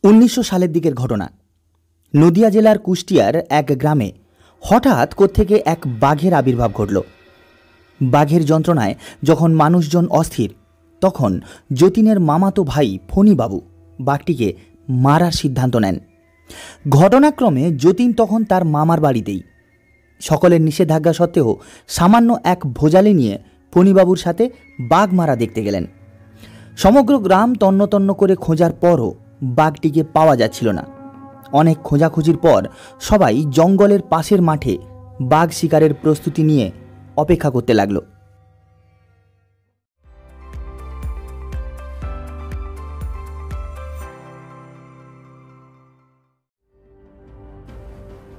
1900 সালের দিকের ঘটনা। নদিয়া জেলার কুষ্টিয়ার এক গ্রামে হঠাৎ কোত্থেকে এক বাঘের আবির্ভাব ঘটল। বাঘের যন্ত্রণায় যখন মানুষজন অস্থির, তখন যতীনের মামাতো ভাই ফণীবাবু বাঘটিকে মারার সিদ্ধান্ত নেন। ঘটনাক্রমে যতীন তখন তার মামার বাড়িতেই। সকলের নিষেধাজ্ঞা সত্ত্বেও সামান্য এক ভোজালি নিয়ে ফণীবাবুর সাথে বাঘ মারা দেখতে গেলেন। সমগ্র গ্রাম তন্ন তন্ন করে খোঁজার পরও বাঘটিকে পাওয়া যাচ্ছিল না। অনেক খোঁজাখুঁজির পর সবাই জঙ্গলের পাশের মাঠে বাঘ শিকারের প্রস্তুতি নিয়ে অপেক্ষা করতে লাগল।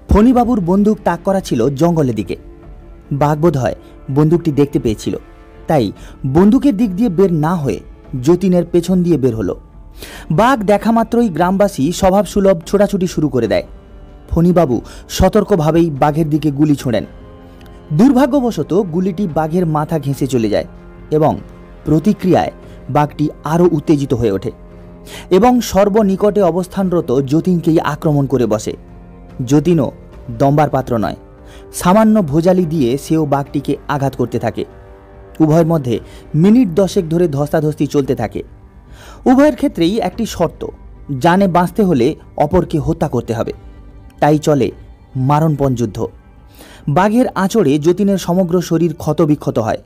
ফণীবাবুর বন্দুক তাক করা ছিল জঙ্গলের দিকে। বাঘ বোধ হয় বন্দুকটি দেখতে পেয়েছিল, তাই বন্দুকের দিক দিয়ে বের না হয়ে যতীনের পেছন দিয়ে বের হলো। বাঘ দেখা মাত্রই গ্রামবাসী স্বভাবসুলভ ছোটাছুটি শুরু করে দেয়। ফণীবাবু সতর্কভাবেই বাঘের দিকে গুলি ছোঁড়েন। দুর্ভাগ্যবশত গুলিটি বাঘের মাথা ঘেঁষে চলে যায় এবং প্রতিক্রিয়ায় বাঘটি আরও উত্তেজিত হয়ে ওঠে এবং সর্বনিকটে অবস্থানরত যতীনকেই আক্রমণ করে বসে। যতীনও দম্বার পাত্র নয়, সামান্য ভোজালি দিয়ে সেও বাঘটিকে আঘাত করতে থাকে। উভয়ের মধ্যে মিনিট 10 ধরে ধস্তাধস্তি চলতে থাকে। উভয়ের ক্ষেত্রেই একটি শর্ত, জানে বাঁচতে হলে অপরকে হত্যা করতে হবে। তাই চলে মারণপণ যুদ্ধ। বাঘের আঁচড়ে যতীনের সমগ্র শরীর ক্ষতবিক্ষত হয়।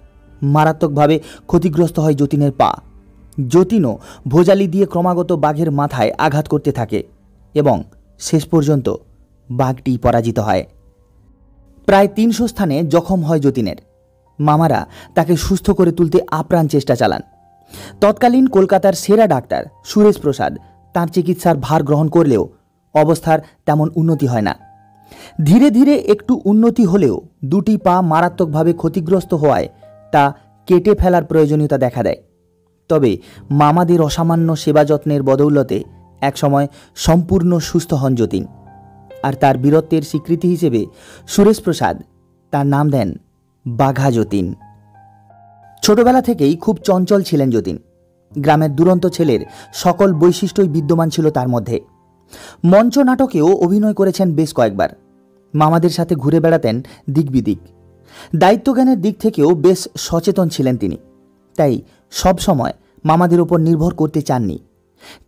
মারাত্মকভাবে ক্ষতিগ্রস্ত হয় যতীনের পা। যতীনও ভোজালি দিয়ে ক্রমাগত বাঘের মাথায় আঘাত করতে থাকে এবং শেষ পর্যন্ত বাঘটি পরাজিত হয়। প্রায় 300 স্থানে জখম হয় যতীনের। মামারা তাকে সুস্থ করে তুলতে আপ্রাণ চেষ্টা চালান। তৎকালীন কলকাতার সেরা ডাক্তার সুরেশ প্রসাদ তাঁর চিকিৎসার ভার গ্রহণ করলেও অবস্থার তেমন উন্নতি হয় না। ধীরে ধীরে একটু উন্নতি হলেও দুটি পা মারাত্মকভাবে ক্ষতিগ্রস্ত হওয়ায় তা কেটে ফেলার প্রয়োজনীয়তা দেখা দেয়। তবে মামাদের অসামান্য সেবা যত্নের বদৌলতে একসময় সম্পূর্ণ সুস্থ হন যতীন। আর তার বীরত্বের স্বীকৃতি হিসেবে সুরেশ প্রসাদ তার নাম দেন বাঘা যতীন। ছোটবেলা থেকেই খুব চঞ্চল ছিলেন যতীন। গ্রামের দুরন্ত ছেলের সকল বৈশিষ্ট্যই বিদ্যমান ছিল তার মধ্যে। মঞ্চ নাটকেও অভিনয় করেছেন বেশ কয়েকবার। মামাদের সাথে ঘুরে বেড়াতেন দিক বিদিক। দায়িত্বজ্ঞানের দিক থেকেও বেশ সচেতন ছিলেন তিনি। তাই সব সময় মামাদের উপর নির্ভর করতে চাননি।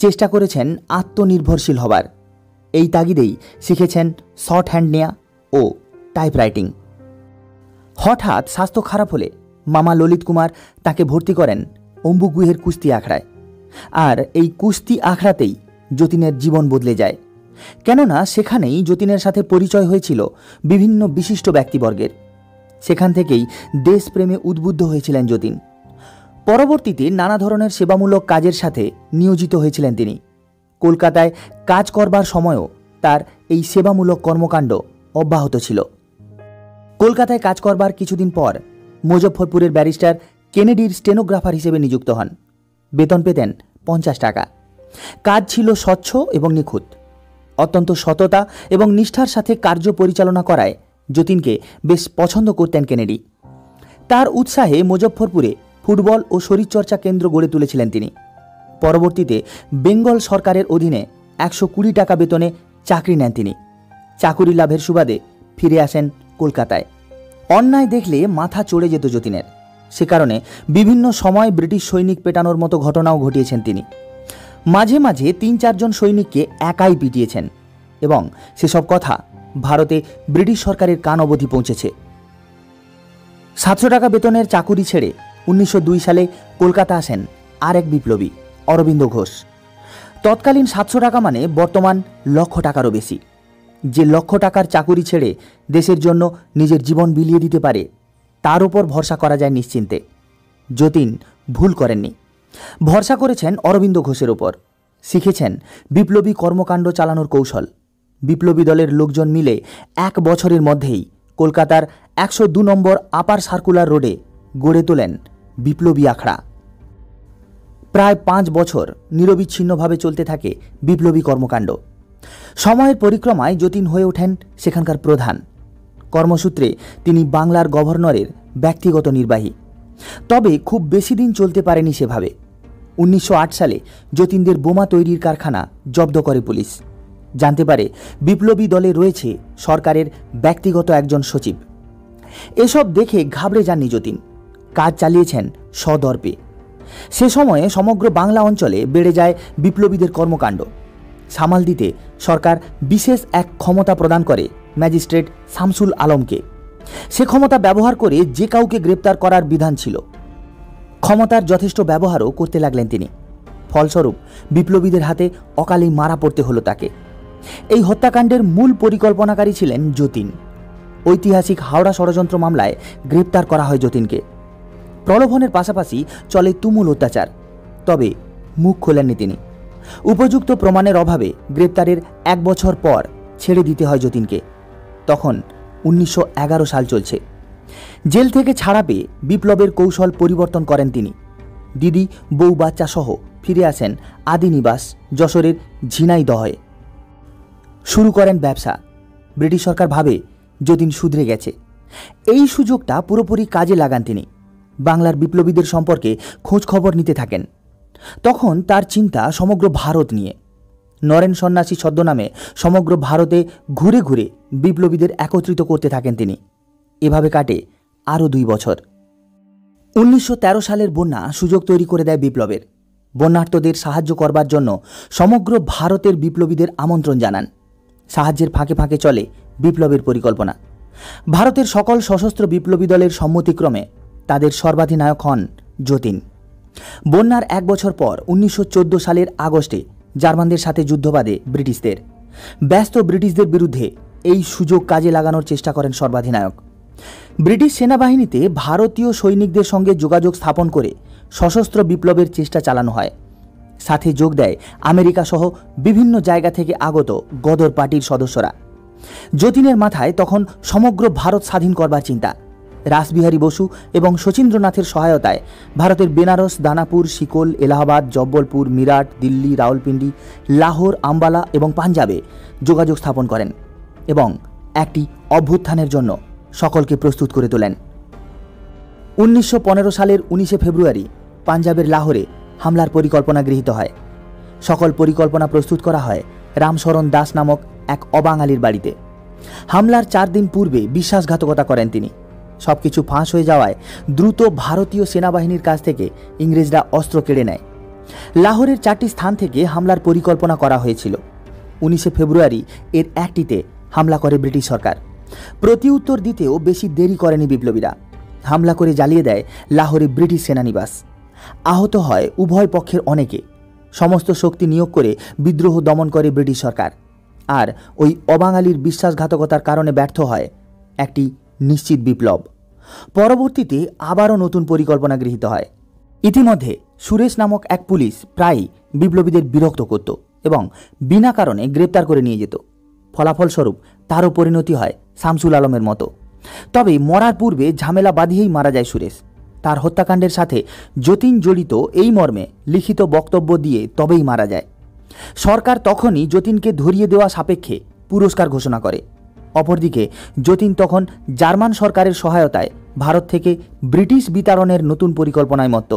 চেষ্টা করেছেন আত্মনির্ভরশীল হবার। এই তাগিদেই শিখেছেন শর্ট হ্যান্ড নেয়া ও টাইপরাইটিং। হঠাৎ স্বাস্থ্য খারাপ হলে মামা ললিত কুমার তাকে ভর্তি করেন অম্বুগুহের কুস্তি আখড়ায়। আর এই কুস্তি আখড়াতেই যতীনের জীবন বদলে যায়। কেননা সেখানেই যতীনের সাথে পরিচয় হয়েছিল বিভিন্ন বিশিষ্ট ব্যক্তিবর্গের। সেখান থেকেই দেশপ্রেমে উদ্বুদ্ধ হয়েছিলেন যতীন। পরবর্তীতে নানা ধরনের সেবামূলক কাজের সাথে নিয়োজিত হয়েছিলেন তিনি। কলকাতায় কাজ করবার সময়ও তার এই সেবামূলক কর্মকাণ্ড অব্যাহত ছিল। কলকাতায় কাজ করবার কিছুদিন পর মুজফ্ফরপুরের ব্যারিস্টার কেনেডির স্টেনোগ্রাফার হিসেবে নিযুক্ত হন। বেতন পেতেন 50 টাকা। কাজ ছিল স্বচ্ছ এবং নিখুঁত। অত্যন্ত সততা এবং নিষ্ঠার সাথে কার্য পরিচালনা করায় যতীনকে বেশ পছন্দ করতেন কেনেডি। তার উৎসাহে মুজফ্ফরপুরে ফুটবল ও শরীরচর্চা কেন্দ্র গড়ে তুলেছিলেন তিনি। পরবর্তীতে বেঙ্গল সরকারের অধীনে 120 টাকা বেতনে চাকরি নেন তিনি। চাকুরি লাভের সুবাদে ফিরে আসেন কলকাতায়। অন্যায় দেখলে মাথা চড়ে যেত যতীনের। সে কারণে বিভিন্ন সময় ব্রিটিশ সৈনিক পেটানোর মতো ঘটনাও ঘটিয়েছেন তিনি। মাঝে মাঝে 3-4 জন সৈনিককে একাই পিটিয়েছেন এবং সেসব কথা ভারতে ব্রিটিশ সরকারের কান অবধি পৌঁছেছে। 700 টাকা বেতনের চাকুরি ছেড়ে 1902 সালে কলকাতা আসেন আরেক বিপ্লবী অরবিন্দ ঘোষ। তৎকালীন 700 টাকা মানে বর্তমান 1,00,000 টাকারও বেশি। যে 1,00,000 টাকার চাকুরি ছেড়ে দেশের জন্য নিজের জীবন বিলিয়ে দিতে পারে, তার উপর ভরসা করা যায় নিশ্চিন্তে। যতীন ভুল করেননি। ভরসা করেছেন অরবিন্দ ঘোষের ওপর। শিখেছেন বিপ্লবী কর্মকাণ্ড চালানোর কৌশল। বিপ্লবী দলের লোকজন মিলে 1 বছরের মধ্যেই কলকাতার 102 নম্বর আপার সার্কুলার রোডে গড়ে তোলেন বিপ্লবী আখড়া। প্রায় 5 বছর নিরবিচ্ছিন্নভাবে চলতে থাকে বিপ্লবী কর্মকাণ্ড। সময়ের পরিক্রমায় যতীন হয়ে ওঠেন সেখানকার প্রধান। কর্মসূত্রে তিনি বাংলার গভর্নরের ব্যক্তিগত নির্বাহী। তবে খুব বেশি দিন চলতে পারেনি সেভাবে। 1908 সালে যতীনদের বোমা তৈরির কারখানা জব্দ করে পুলিশ। জানতে পারে বিপ্লবী দলে রয়েছে সরকারের ব্যক্তিগত একজন সচিব। এসব দেখে ঘাবড়ে যাননি যতীন, কাজ চালিয়েছেন সদর্পে। সে সময়ে সমগ্র বাংলা অঞ্চলে বেড়ে যায় বিপ্লবীদের কর্মকাণ্ড। সামাল দিতে সরকার বিশেষ এক ক্ষমতা প্রদান করে ম্যাজিস্ট্রেট শামসুল আলমকে। সে ক্ষমতা ব্যবহার করে যে কাউকে গ্রেপ্তার করার বিধান ছিল। ক্ষমতার যথেষ্ট ব্যবহারও করতে লাগলেন তিনি। ফলস্বরূপ বিপ্লবীদের হাতে অকালেই মারা পড়তে হলো তাকে। এই হত্যাকাণ্ডের মূল পরিকল্পনাকারী ছিলেন যতীন। ঐতিহাসিক হাওড়া ষড়যন্ত্র মামলায় গ্রেপ্তার করা হয় যতীনকে। প্রলোভনের পাশাপাশি চলে তুমুল অত্যাচার, তবে মুখ খোলেননি তিনি। উপযুক্ত প্রমাণের অভাবে গ্রেপ্তারের 1 বছর পর ছেড়ে দিতে হয় যতীনকে। তখন 1911 সাল চলছে। জেল থেকে ছাড়া পেয়ে বিপ্লবের কৌশল পরিবর্তন করেন তিনি। দিদি, বউ, বাচ্চা সহ ফিরে আসেন আদি নিবাস যশোরের ঝিনাইদহে। শুরু করেন ব্যবসা। ব্রিটিশ সরকার ভাবে যতীন শুধরে গেছে। এই সুযোগটা পুরোপুরি কাজে লাগান তিনি। বাংলার বিপ্লবীদের সম্পর্কে খোঁজ খবর নিতে থাকেন। তখন তার চিন্তা সমগ্র ভারত নিয়ে। নরেন সন্ন্যাসী ছদ্মনামে সমগ্র ভারতে ঘুরে ঘুরে বিপ্লবীদের একত্রিত করতে থাকেন তিনি। এভাবে কাটে আরও 2 বছর। 1913 সালের বন্যা সুযোগ তৈরি করে দেয় বিপ্লবের। বন্যার্তদের সাহায্য করবার জন্য সমগ্র ভারতের বিপ্লবীদের আমন্ত্রণ জানান। সাহায্যের ফাঁকে ফাঁকে চলে বিপ্লবের পরিকল্পনা। ভারতের সকল সশস্ত্র বিপ্লবী দলের সম্মতিক্রমে তাদের সর্বাধিনায়ক হন যতীন। বন্যার 1 বছর পর 1914 সালের আগস্টে জার্মানদের সাথে যুদ্ধ বাঁধে ব্রিটিশদের। ব্যস্ত ব্রিটিশদের বিরুদ্ধে এই সুযোগ কাজে লাগানোর চেষ্টা করেন সর্বাধিনায়ক। ব্রিটিশ সেনাবাহিনীতে ভারতীয় সৈনিকদের সঙ্গে যোগাযোগ স্থাপন করে সশস্ত্র বিপ্লবের চেষ্টা চালানো হয়। সাথে যোগ দেয় আমেরিকা সহ বিভিন্ন জায়গা থেকে আগত গদর পার্টির সদস্যরা। যতীনের মাথায় তখন সমগ্র ভারত স্বাধীন করবার চিন্তা। রাসবিহারী বসু এবং শচীন্দ্রনাথের সহায়তায় ভারতের বেনারস, দানাপুর, শিকল, এলাহাবাদ, জব্বলপুর, মিরাট, দিল্লি, রাওয়ালপিন্ডি, লাহোর, আম্বালা এবং পাঞ্জাবে যোগাযোগ স্থাপন করেন এবং একটি অভ্যুত্থানের জন্য সকলকে প্রস্তুত করে তোলেন। 1915 সালের 19 ফেব্রুয়ারি পাঞ্জাবের লাহোরে হামলার পরিকল্পনা গৃহীত হয়। সকল পরিকল্পনা প্রস্তুত করা হয় রামশরণ দাস নামক এক অবাঙালির বাড়িতে। হামলার 4 দিন পূর্বে বিশ্বাসঘাতকতা করেন তিনি। সবকিছু ফাঁস হয়ে যাওয়ায় দ্রুত ভারতীয় সেনাবাহিনীর কাছ থেকে ইংরেজরা অস্ত্র কেড়ে নেয়। লাহোরের 4টি স্থান থেকে হামলার পরিকল্পনা করা হয়েছিল। 19 ফেব্রুয়ারি এর একটিতে হামলা করে ব্রিটিশ সরকার। প্রতি উত্তর দিতেও বেশি দেরি করেনি বিপ্লবীরা। হামলা করে জ্বালিয়ে দেয় লাহোরে ব্রিটিশ সেনানিবাস। আহত হয় উভয় পক্ষের অনেকে। সমস্ত শক্তি নিয়োগ করে বিদ্রোহ দমন করে ব্রিটিশ সরকার। আর ওই অবাঙালির বিশ্বাসঘাতকতার কারণে ব্যর্থ হয় একটি নিশ্চিত বিপ্লব। পরবর্তীতে আবারও নতুন পরিকল্পনা গৃহীত হয়। ইতিমধ্যে সুরেশ নামক এক পুলিশ প্রায়ই বিপ্লবীদের বিরক্ত করত এবং বিনা কারণে গ্রেপ্তার করে নিয়ে যেত। ফলাফলস্বরূপ তারও পরিণতি হয় শামসুল আলমের মতো। তবে মরার পূর্বে ঝামেলা বাঁধিয়েই মারা যায় সুরেশ। তার হত্যাকাণ্ডের সাথে যতীন জড়িত এই মর্মে লিখিত বক্তব্য দিয়ে তবেই মারা যায়। সরকার তখনই যতীনকে ধরিয়ে দেওয়া সাপেক্ষে পুরস্কার ঘোষণা করে। অপরদিকে যতীন তখন জার্মান সরকারের সহায়তায় ভারত থেকে ব্রিটিশ বিতাড়নের নতুন পরিকল্পনায় মত্ত।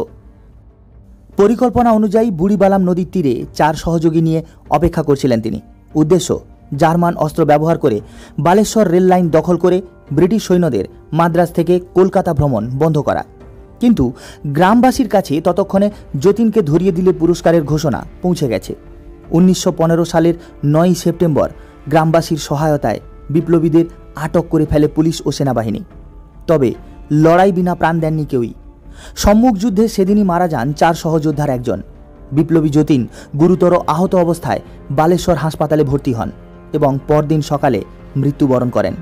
পরিকল্পনা অনুযায়ী বুড়িবালাম নদীর তীরে 4 সহযোগী নিয়ে অপেক্ষা করছিলেন তিনি। উদ্দেশ্য জার্মান অস্ত্র ব্যবহার করে বালেশ্বর রেল লাইন দখল করে ব্রিটিশ সৈন্যদের মাদ্রাজ থেকে কলকাতা ভ্রমণ বন্ধ করা। কিন্তু গ্রামবাসীর কাছে ততক্ষণে যতীনকে ধরিয়ে দিলে পুরস্কারের ঘোষণা পৌঁছে গেছে। 1915 সালের 9 সেপ্টেম্বর গ্রামবাসীর সহায়তায় বিপ্লবীদের আটক করে ফেলে পুলিশ ও সেনাবাহিনী। তবে লড়াই বিনা প্রাণ দেননি কেউই। সম্মুখ যুদ্ধে সেদিনই মারা যান 4 সহযোদ্ধার একজন। বিপ্লবী যতীন গুরুতর আহত অবস্থায় বালেশ্বর হাসপাতালে ভর্তি হন এবং পরদিন সকালে মৃত্যুবরণ করেন।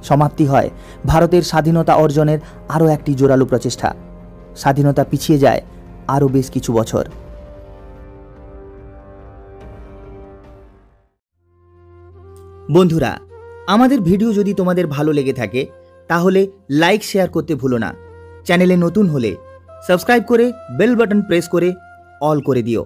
সমাপ্তি হয় ভারতের স্বাধীনতা অর্জনের আরও একটি জোরালো প্রচেষ্টা। স্বাধীনতা পিছিয়ে যায় আরও বেশ কিছু বছর। বন্ধুরা, আমাদের ভিডিও যদি তোমাদের ভালো লেগে থাকে তাহলে লাইক শেয়ার করতে ভুলো না। চ্যানেলে নতুন হলে সাবস্ক্রাইব করে বেল বাটন প্রেস করে অল করে দিও।